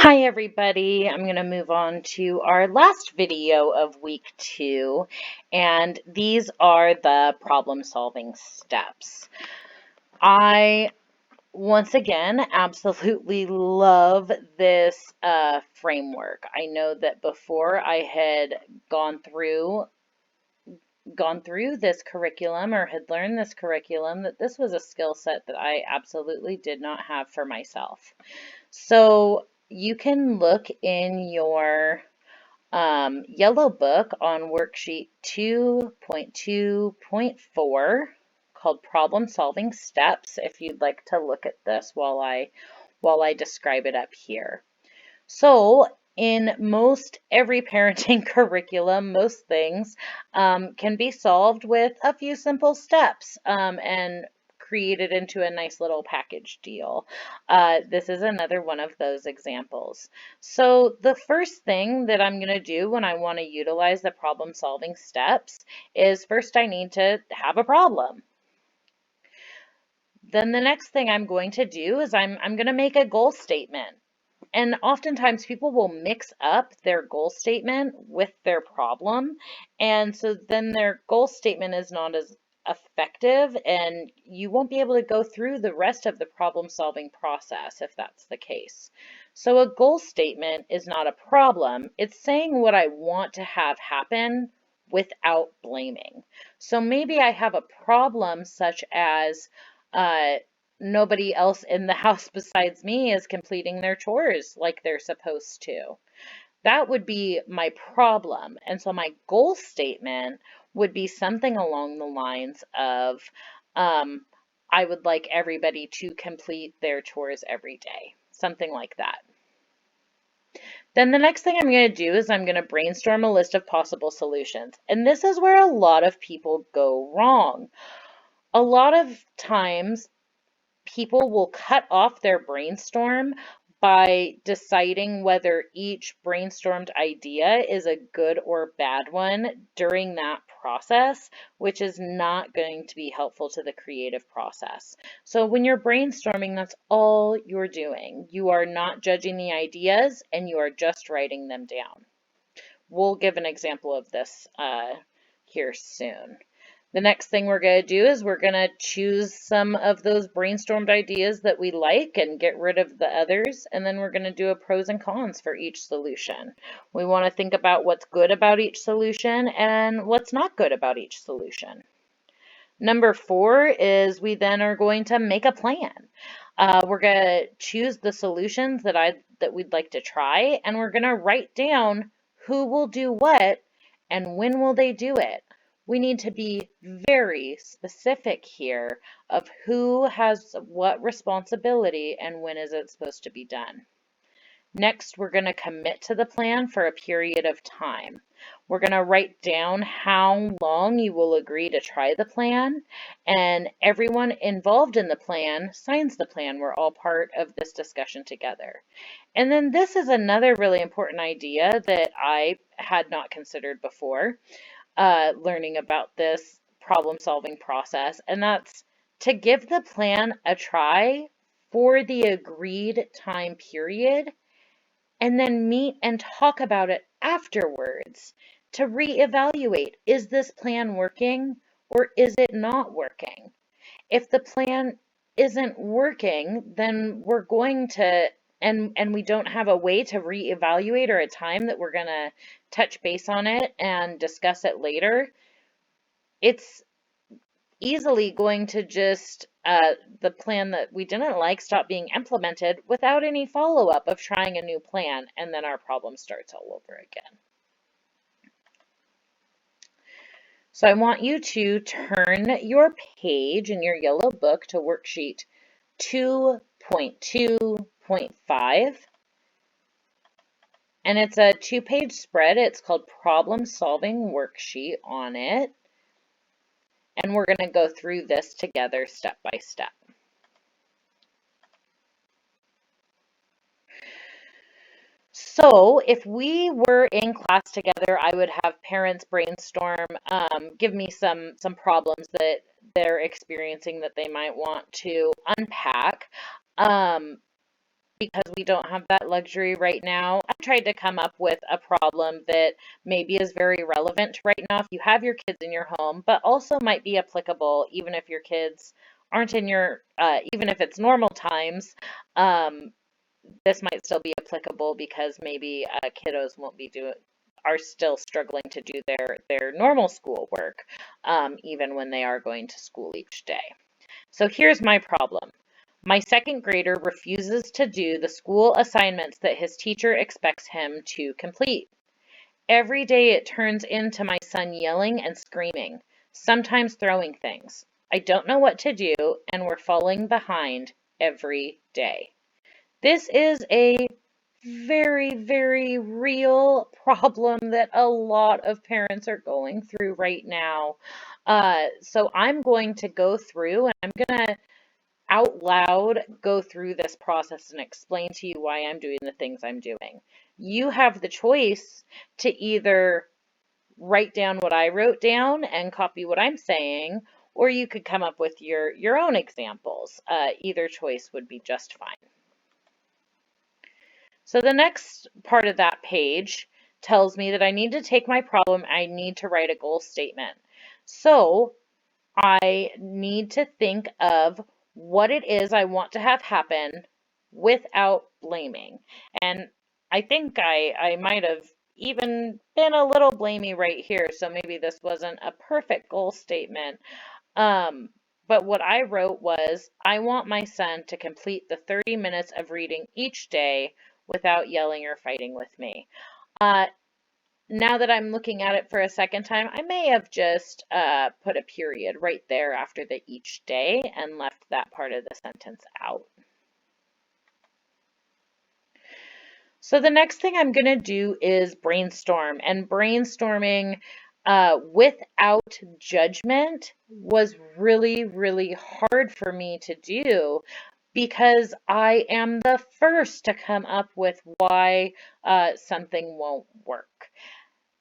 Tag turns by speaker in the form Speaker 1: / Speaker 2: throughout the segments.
Speaker 1: Hi everybody, I'm going to move on to our last video of week 2, and these are the problem solving steps. I, once again, absolutely love this framework. I know that before I had gone through this curriculum or had learned this curriculum, that this was a skill set that I absolutely did not have for myself. So you can look in your yellow book on worksheet 2.2.4 called Problem Solving Steps if you'd like to look at this while I describe it up here. So in most every parenting curriculum, most things can be solved with a few simple steps and created into a nice little package deal. This is another one of those examples. So the first thing that I'm going to do when I want to utilize the problem solving steps is first I need to have a problem. Then the next thing I'm going to do is I'm going to make a goal statement. And oftentimes people will mix up their goal statement with their problem. And so then their goal statement is not as effective and you won't be able to go through the rest of the problem solving process if that's the case. So a goal statement is not a problem. It's saying what I want to have happen without blaming. So maybe I have a problem such as nobody else in the house besides me is completing their chores like they're supposed to. That would be my problem. And so my goal statement would be something along the lines of, I would like everybody to complete their chores every day, something like that. Then the next thing I'm going to do is I'm going to brainstorm a list of possible solutions. And this is where a lot of people go wrong. A lot of times people will cut off their brainstorm by deciding whether each brainstormed idea is a good or bad one during that process, which is not going to be helpful to the creative process. So when you're brainstorming, that's all you're doing. You are not judging the ideas and you are just writing them down. We'll give an example of this here soon. The next thing we're going to do is we're going to choose some of those brainstormed ideas that we like and get rid of the others, and then we're going to do a pros and cons for each solution. We want to think about what's good about each solution and what's not good about each solution. Number 4 is we then are going to make a plan. We're going to choose the solutions that we'd like to try, and we're going to write down who will do what and when will they do it. We need to be very specific here of who has what responsibility and when is it supposed to be done. Next, we're going to commit to the plan for a period of time. We're going to write down how long you will agree to try the plan, and everyone involved in the plan signs the plan. We're all part of this discussion together. And then this is another really important idea that I had not considered before. Learning about this problem-solving process, and that's to give the plan a try for the agreed time period, and then meet and talk about it afterwards to reevaluate. Is this plan working or is it not working? If the plan isn't working, then we're going to and we don't have a way to reevaluate or a time that we're going to touch base on it and discuss it later, it's easily going to just the plan that we didn't like stop being implemented without any follow-up of trying a new plan, and then our problem starts all over again. So I want you to turn your page in your yellow book to worksheet 2.2.5. And it's a 2-page spread. It's called Problem Solving Worksheet on it. And we're going to go through this together step by step. So if we were in class together, I would have parents brainstorm, give me some problems that they're experiencing that they might want to unpack. because we don't have that luxury right now, I tried to come up with a problem that maybe is very relevant right now if you have your kids in your home, but also might be applicable even if your kids aren't in your, even if it's normal times. Um, this might still be applicable because maybe kiddos won't be doing are still struggling to do their normal school work, even when they are going to school each day. So here's my problem. My second grader refuses to do the school assignments that his teacher expects him to complete. Every day it turns into my son yelling and screaming, sometimes throwing things. I don't know what to do, and we're falling behind every day. This is a very, very real problem that a lot of parents are going through right now. So I'm going to go through and I'm going to out loud go through this process and explain to you why I'm doing the things I'm doing. You have the choice to either write down what I wrote down and copy what I'm saying, or you could come up with your own examples. Either choice would be just fine. So the next part of that page tells me that I need to take my problem, I need to write a goal statement. So I need to think of what it is I want to have happen without blaming. And I think I might have even been a little blamey right here, so maybe this wasn't a perfect goal statement. Um, but what I wrote was, I want my son to complete the 30 minutes of reading each day without yelling or fighting with me. Uh, now that I'm looking at it for a second time, I may have just put a period right there after the each day and left that part of the sentence out. So the next thing I'm going to do is brainstorm, and brainstorming without judgment was really, really hard for me to do because I am the first to come up with why something won't work.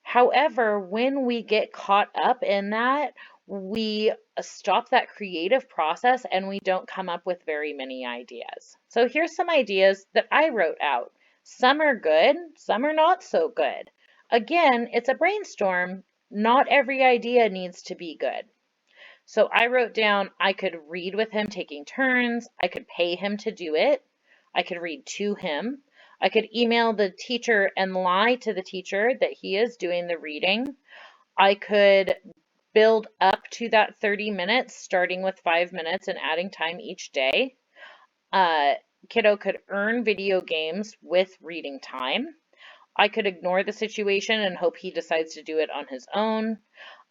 Speaker 1: However, when we get caught up in that, we stop that creative process and we don't come up with very many ideas. So here's some ideas that I wrote out. Some are good, some are not so good. Again, it's a brainstorm. Not every idea needs to be good. So I wrote down I could read with him taking turns, I could pay him to do it, I could read to him, I could email the teacher and lie to the teacher that he is doing the reading. I could build up to that 30 minutes, starting with 5 minutes and adding time each day. Kiddo could earn video games with reading time. I could ignore the situation and hope he decides to do it on his own.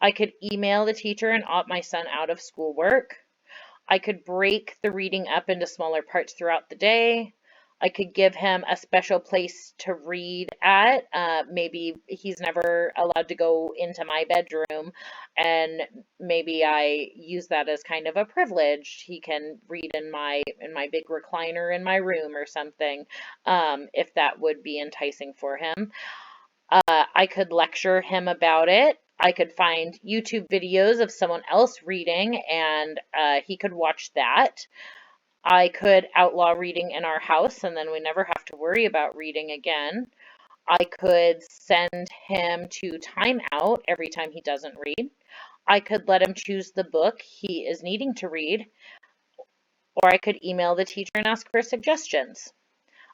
Speaker 1: I could email the teacher and opt my son out of schoolwork. I could break the reading up into smaller parts throughout the day. I could give him a special place to read at. Maybe he's never allowed to go into my bedroom, and maybe I use that as kind of a privilege. He can read in my big recliner in my room or something, if that would be enticing for him. I could lecture him about it. I could find YouTube videos of someone else reading and he could watch that. I could outlaw reading in our house and then we never have to worry about reading again. I could send him to timeout every time he doesn't read. I could let him choose the book he is needing to read, or I could email the teacher and ask for suggestions.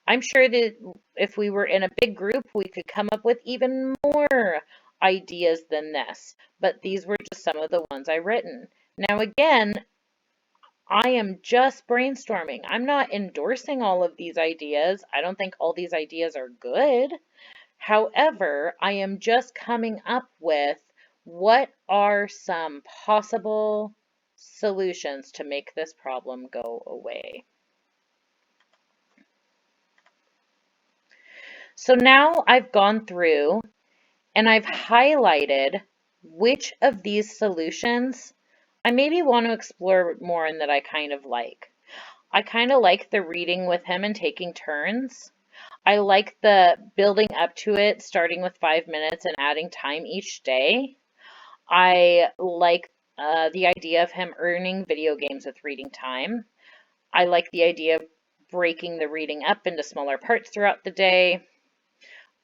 Speaker 1: I'm sure that if we were in a big group, we could come up with even more ideas than this, but these were just some of the ones I written. Now again, I am just brainstorming. I'm not endorsing all of these ideas. I don't think all these ideas are good. However, I am just coming up with what are some possible solutions to make this problem go away. So now I've gone through and I've highlighted which of these solutions I maybe want to explore more and that I kind of like. I kind of like the reading with him and taking turns. I like the building up to it, starting with 5 minutes and adding time each day. I like the idea of him earning video games with reading time. I like the idea of breaking the reading up into smaller parts throughout the day.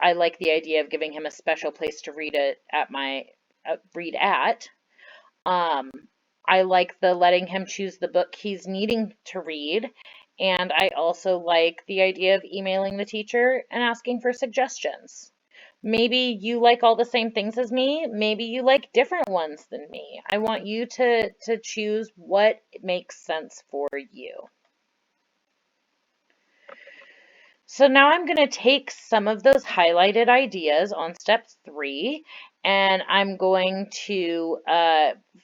Speaker 1: I like the idea of giving him a special place to read it at read at. Um, I like the letting him choose the book he's needing to read. And I also like the idea of emailing the teacher and asking for suggestions. Maybe you like all the same things as me. Maybe you like different ones than me. I want you to choose what makes sense for you. So now I'm going to take some of those highlighted ideas on step 3, and I'm going to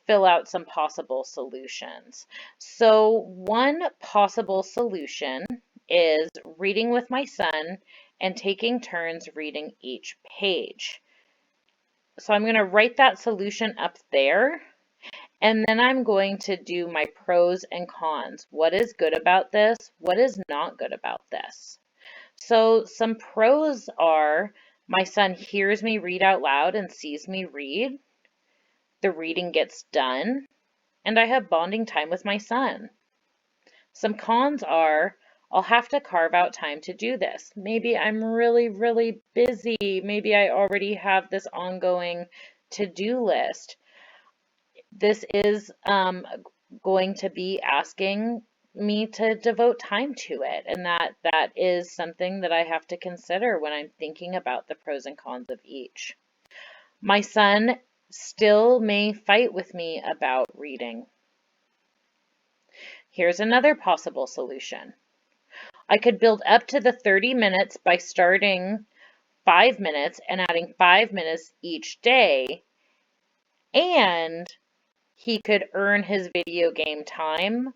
Speaker 1: fill out some possible solutions. So one possible solution is reading with my son and taking turns reading each page. So I'm going to write that solution up there, and then I'm going to do my pros and cons. What is good about this? What is not good about this? So some pros are my son hears me read out loud and sees me read. The reading gets done, and I have bonding time with my son. Some cons are I'll have to carve out time to do this. Maybe I'm really, really busy. Maybe I already have this ongoing to-do list. This is going to be asking me to devote time to it, and that is something that I have to consider when I'm thinking about the pros and cons of each. My son still may fight with me about reading. Here's another possible solution. I could build up to the 30 minutes by starting 5 minutes and adding 5 minutes each day, and he could earn his video game time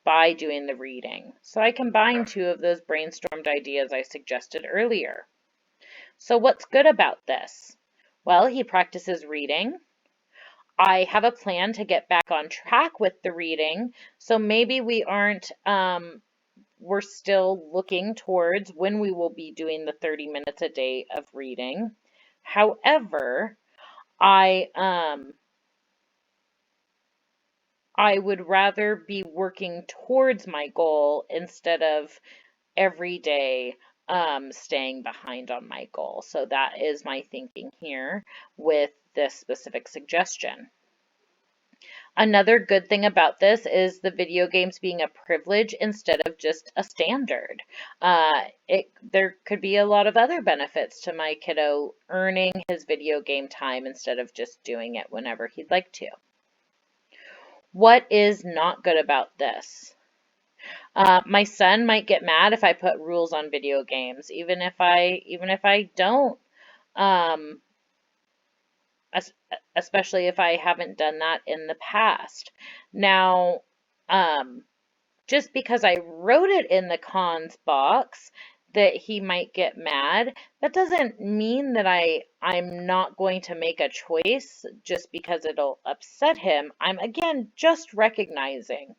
Speaker 1: by doing the reading. So I combined two of those brainstormed ideas I suggested earlier. So what's good about this? Well, he practices reading. I have a plan to get back on track with the reading. So maybe we aren't, we're still looking towards when we will be doing the 30 minutes a day of reading. However, I would rather be working towards my goal instead of every day staying behind on my goal. So that is my thinking here with this specific suggestion. Another good thing about this is the video games being a privilege instead of just a standard. There could be a lot of other benefits to my kiddo earning his video game time instead of just doing it whenever he'd like to. What is not good about this? My son might get mad if I put rules on video games, even if I don't, um, especially if I haven't done that in the past. Now, just because I wrote it in the cons box that he might get mad, that doesn't mean that I'm not going to make a choice just because it'll upset him. I'm again just recognizing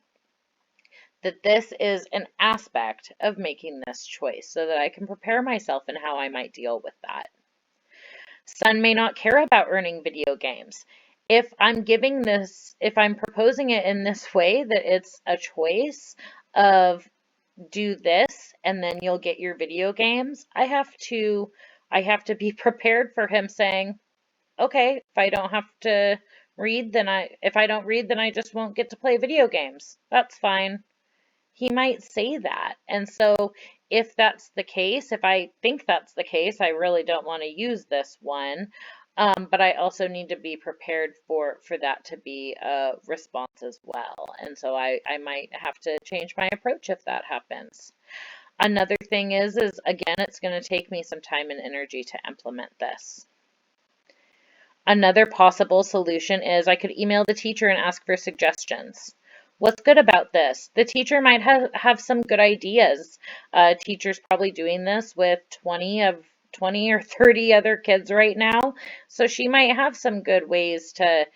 Speaker 1: that this is an aspect of making this choice so that I can prepare myself in how I might deal with that. Son may not care about earning video games. If I'm proposing it in this way, that it's a choice of do this and then you'll get your video games, I have to be prepared for him saying, okay, if I don't read, then I just won't get to play video games. That's fine. He might say that. And so if that's the case, if I think that's the case, I really don't want to use this one. But I also need to be prepared for that to be a response as well. And so I might have to change my approach if that happens. Another thing is again, it's going to take me some time and energy to implement this. Another possible solution is I could email the teacher and ask for suggestions. What's good about this? The teacher might have some good ideas. Teacher's probably doing this with 20 or 30 other kids right now. So she might have some good ways to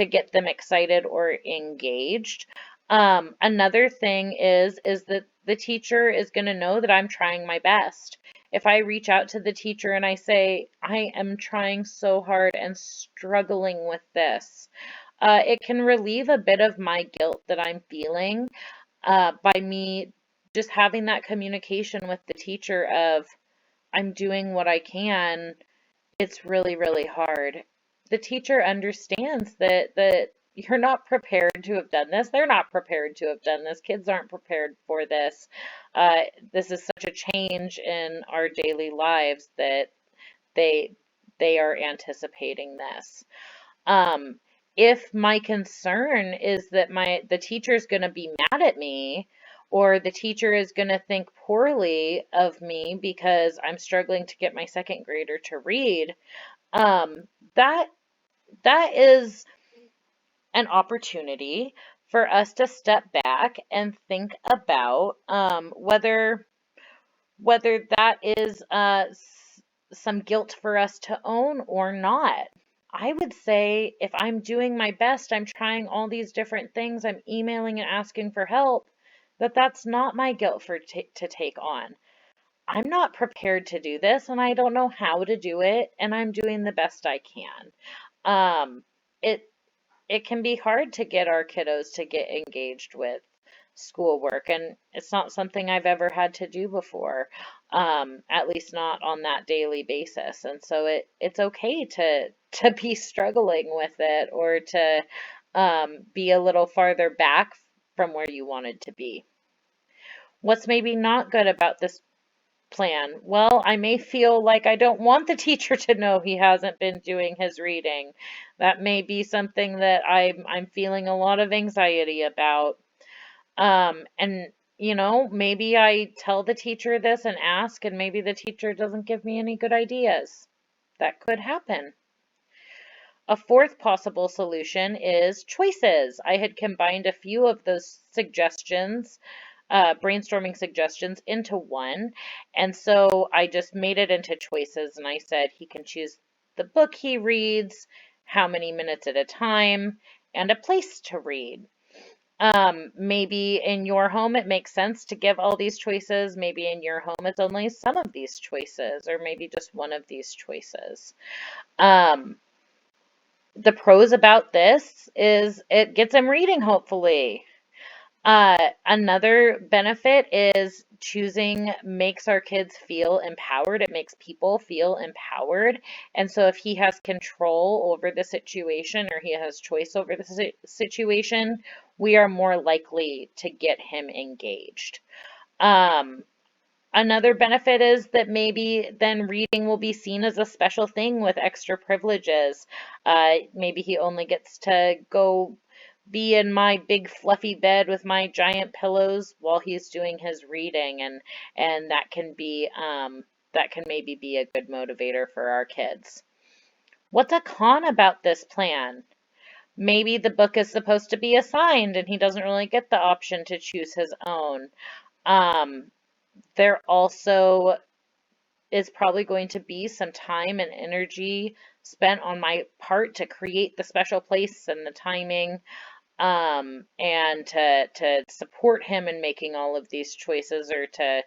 Speaker 1: get them excited or engaged. Another thing is that the teacher is going to know that I'm trying my best. If I reach out to the teacher and I say, I am trying so hard and struggling with this, it can relieve a bit of my guilt that I'm feeling by me just having that communication with the teacher of, I'm doing what I can. It's really, really hard. The teacher understands that you're not prepared to have done this. They're not prepared to have done this. Kids aren't prepared for this. This is such a change in our daily lives that they they are anticipating this. Um, if my concern is that the teacher is going to be mad at me, or the teacher is going to think poorly of me because I'm struggling to get my second grader to read, um, that that is an opportunity for us to step back and think about whether that is some guilt for us to own or not. I would say if I'm doing my best, I'm trying all these different things, I'm emailing and asking for help, that's not my guilt to take on. I'm not prepared to do this and I don't know how to do it, and I'm doing the best I can. Um, it it can be hard to get our kiddos to get engaged with schoolwork, and it's not something I've ever had to do before, at least not on that daily basis. And so it's okay to be struggling with it, or to be a little farther back from where you wanted to be. What's maybe not good about this plan? Well, I may feel like I don't want the teacher to know he hasn't been doing his reading. That may be something that I'm feeling a lot of anxiety about. And maybe I tell the teacher this and ask, and maybe the teacher doesn't give me any good ideas. That could happen. A fourth possible solution is choices. I had combined a few of those suggestions, brainstorming suggestions, into one. And so I just made it into choices, and I said he can choose the book he reads, how many minutes at a time, and a place to read. Maybe in your home it makes sense to give all these choices. Maybe in your home it's only some of these choices, or maybe just one of these choices. The pros about this is it gets them reading, hopefully. Another benefit is choosing makes our kids feel empowered. It makes people feel empowered. And so if he has control over the situation, or he has choice over the situation, we are more likely to get him engaged. Another benefit is that maybe then reading will be seen as a special thing with extra privileges. Maybe he only gets to go be in my big fluffy bed with my giant pillows while he's doing his reading, and that can maybe be a good motivator for our kids. What's a con about this plan? Maybe the book is supposed to be assigned and he doesn't really get the option to choose his own. There also is probably going to be some time and energy spent on my part to create the special place and the timing, and to support him in making all of these choices, or to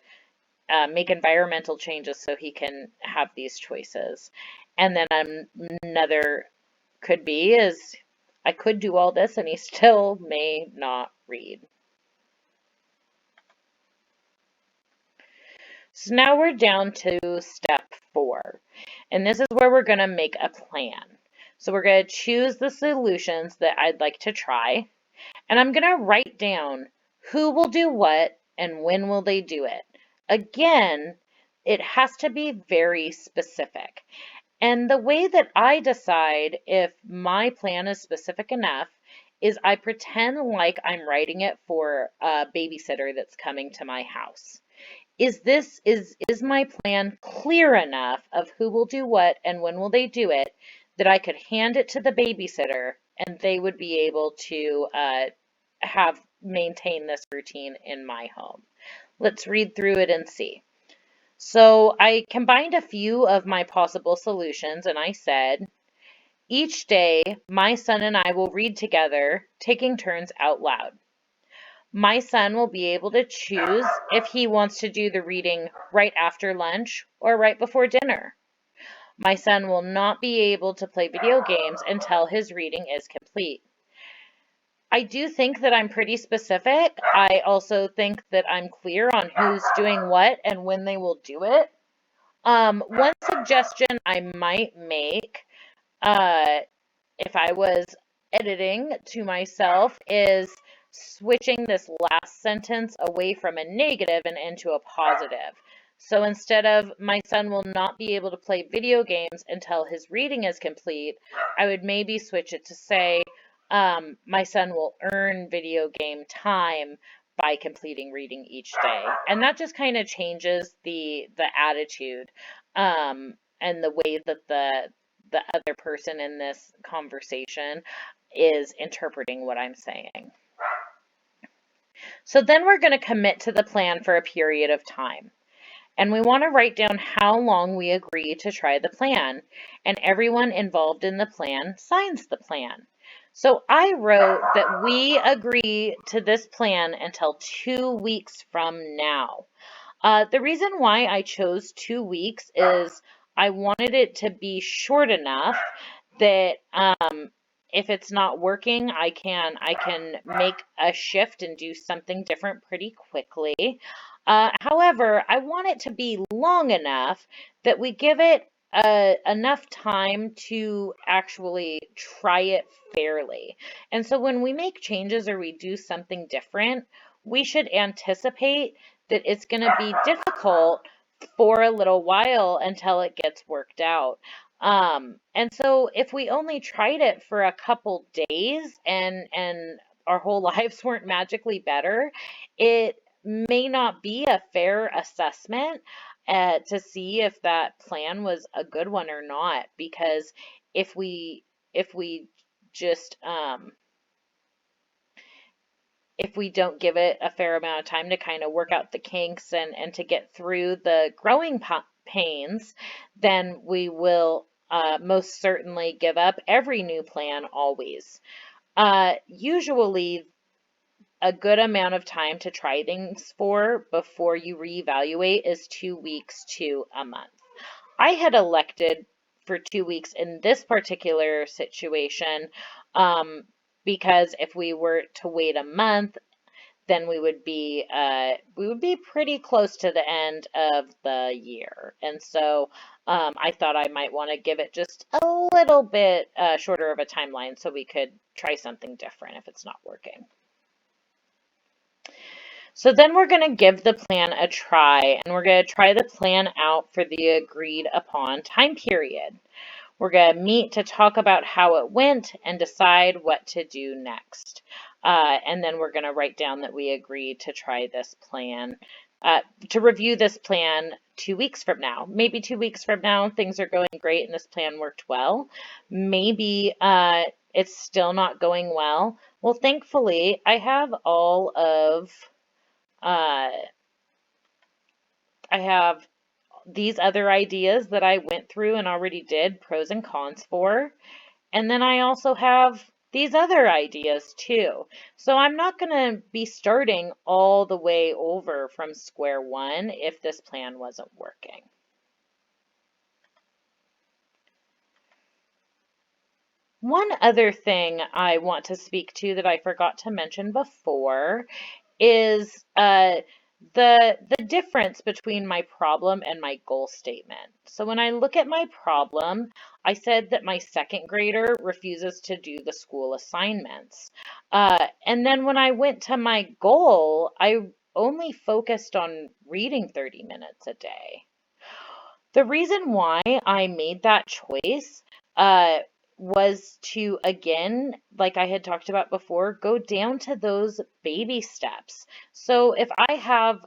Speaker 1: make environmental changes so he can have these choices. And then another could be is I could do all this and he still may not read. So now we're down to step 4, and this is where we're going to make a plan. So we're going to choose the solutions that I'd like to try, and I'm going to write down who will do what and when will they do it. Again, it has to be very specific. And the way that I decide if my plan is specific enough is I pretend like I'm writing it for a babysitter that's coming to my house. Is my plan clear enough of who will do what and when will they do it, that I could hand it to the babysitter and they would be able to maintain this routine in my home? Let's read through it and see. So I combined a few of my possible solutions, and I said, each day my son and I will read together, taking turns out loud. My son will be able to choose if he wants to do the reading right after lunch or right before dinner. My son will not be able to play video games until his reading is complete. I do think that I'm pretty specific. I also think that I'm clear on who's doing what and when they will do it. One suggestion I might make, uh, if I was editing to myself, is switching this last sentence away from a negative and into a positive. So instead of my son will not be able to play video games until his reading is complete, I would maybe switch it to say, my son will earn video game time by completing reading each day. And that just kind of changes the attitude, and the way that the other person in this conversation is interpreting what I'm saying. So then we're going to commit to the plan for a period of time. And we want to write down how long we agree to try the plan. And everyone involved in the plan signs the plan. So I wrote that we agree to this plan until 2 weeks from now. The reason why I chose 2 weeks is I wanted it to be short enough that if it's not working, I can make a shift and do something different pretty quickly. However, I want it to be long enough that we give it enough time to actually try it fairly. And so when we make changes or we do something different, we should anticipate that it's going to be difficult for a little while until it gets worked out. And so if we only tried it for a couple days and our whole lives weren't magically better, it may not be a fair assessment to see if that plan was a good one or not. Because if we just if we don't give it a fair amount of time to kind of work out the kinks and to get through the growing pains, then we will most certainly give up every new plan always. Usually, a good amount of time to try things for before you reevaluate is 2 weeks to a month. I had elected for 2 weeks in this particular situation, because if we were to wait a month, then we would be pretty close to the end of the year. And so I thought I might want to give it just a little bit shorter of a timeline so we could try something different if it's not working. So then we're going to give the plan a try, and we're going to try the plan out for the agreed upon time period. We're going to meet to talk about how it went and decide what to do next. And then we're going to write down that we agreed to try this plan, to review this plan 2 weeks from now. Maybe 2 weeks from now, things are going great and this plan worked well. Maybe it's still not going well. Well, thankfully, I have all of, I have these other ideas that I went through and already did pros and cons for. And then I also have these other ideas too. So I'm not going to be starting all the way over from square one if this plan wasn't working. One other thing I want to speak to that I forgot to mention before is the difference between my problem and my goal statement. So when I look at my problem, I said that my second grader refuses to do the school assignments. And then when I went to my goal, I only focused on reading 30 minutes a day. The reason why I made that choice was to, again, like I had talked about before, go down to those baby steps. So if I have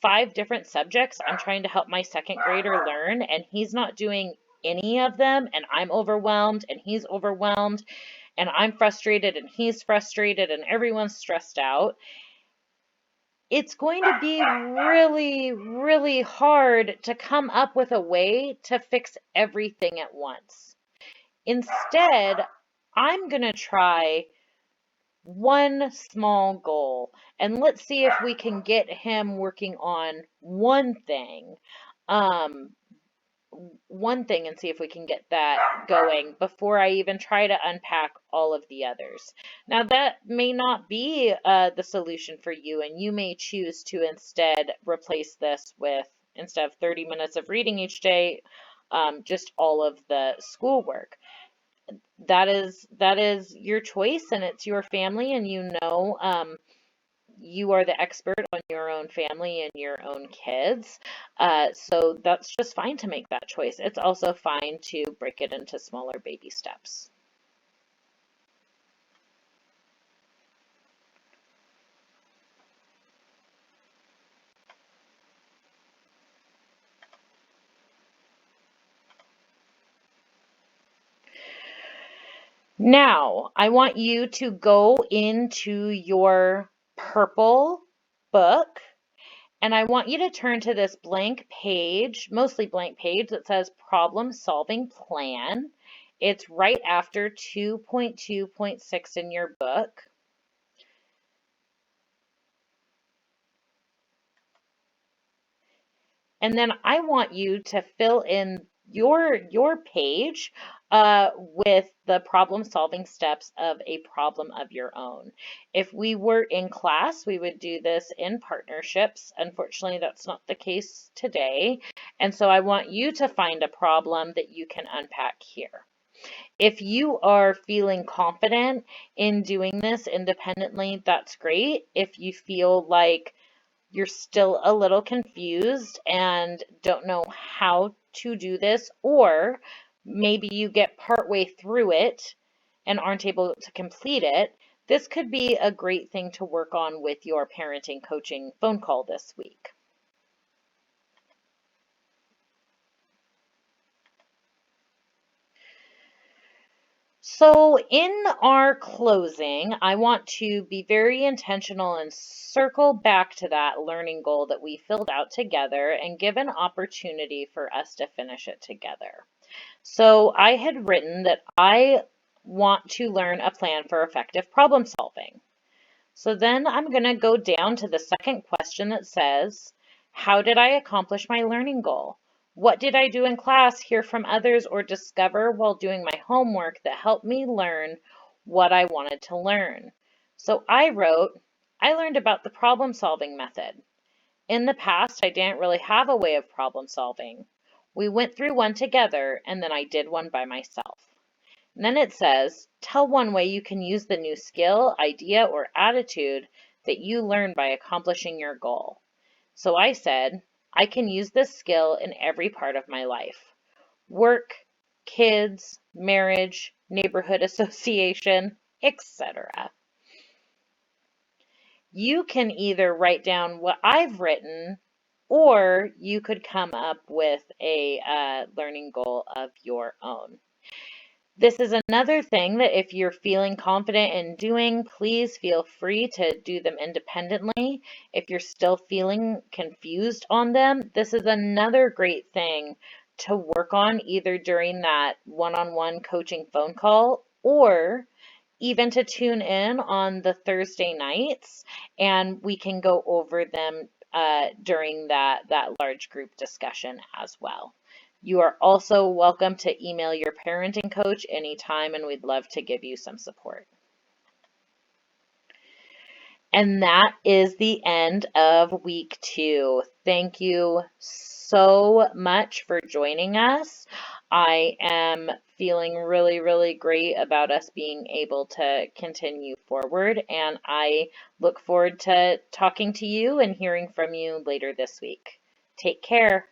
Speaker 1: 5 different subjects I'm trying to help my second grader learn, and he's not doing any of them, and I'm overwhelmed, and he's overwhelmed, and I'm frustrated, and he's frustrated, and everyone's stressed out, it's going to be really, really hard to come up with a way to fix everything at once. Instead, I'm going to try one small goal, and let's see if we can get him working on one thing. one thing and see if we can get that going before I even try to unpack all of the others. Now, that may not be the solution for you, and you may choose to instead replace this with, instead of 30 minutes of reading each day, just all of the schoolwork. That is your choice, and it's your family, and you are the expert on your own family and your own kids. So that's just fine to make that choice. It's also fine to break it into smaller baby steps. Now, I want you to go into your purple book, and I want you to turn to this blank page, mostly blank page, that says Problem Solving Plan. It's right after 2.2.6 in your book. And then I want you to fill in your page with the problem solving steps of a problem of your own. If we were in class, we would do this in partnerships. Unfortunately, that's not the case today. And so I want you to find a problem that you can unpack here. If you are feeling confident in doing this independently, that's great. If you feel like you're still a little confused and don't know how to do this, or maybe you get partway through it and aren't able to complete it, this could be a great thing to work on with your parenting coaching phone call this week. So in our closing, I want to be very intentional and circle back to that learning goal that we filled out together and give an opportunity for us to finish it together. So I had written that I want to learn a plan for effective problem solving. So then I'm going to go down to the second question that says, how did I accomplish my learning goal? What did I do in class, hear from others, or discover while doing my homework that helped me learn what I wanted to learn? So I wrote, I learned about the problem solving method. In the past, I didn't really have a way of problem solving. We went through one together, and then I did one by myself. And then it says, tell one way you can use the new skill, idea, or attitude that you learned by accomplishing your goal. So I said, I can use this skill in every part of my life. Work, kids, marriage, neighborhood association, etc. You can either write down what I've written, or you could come up with a learning goal of your own. This is another thing that if you're feeling confident in doing, please feel free to do them independently. If you're still feeling confused on them, this is another great thing to work on either during that one-on-one coaching phone call, or even to tune in on the Thursday nights, and we can go over them during that large group discussion as well. You are also welcome to email your parenting coach anytime, and we'd love to give you some support. And that is the end of week 2. Thank you so much for joining us. I am feeling really, really great about us being able to continue forward, and I look forward to talking to you and hearing from you later this week. Take care.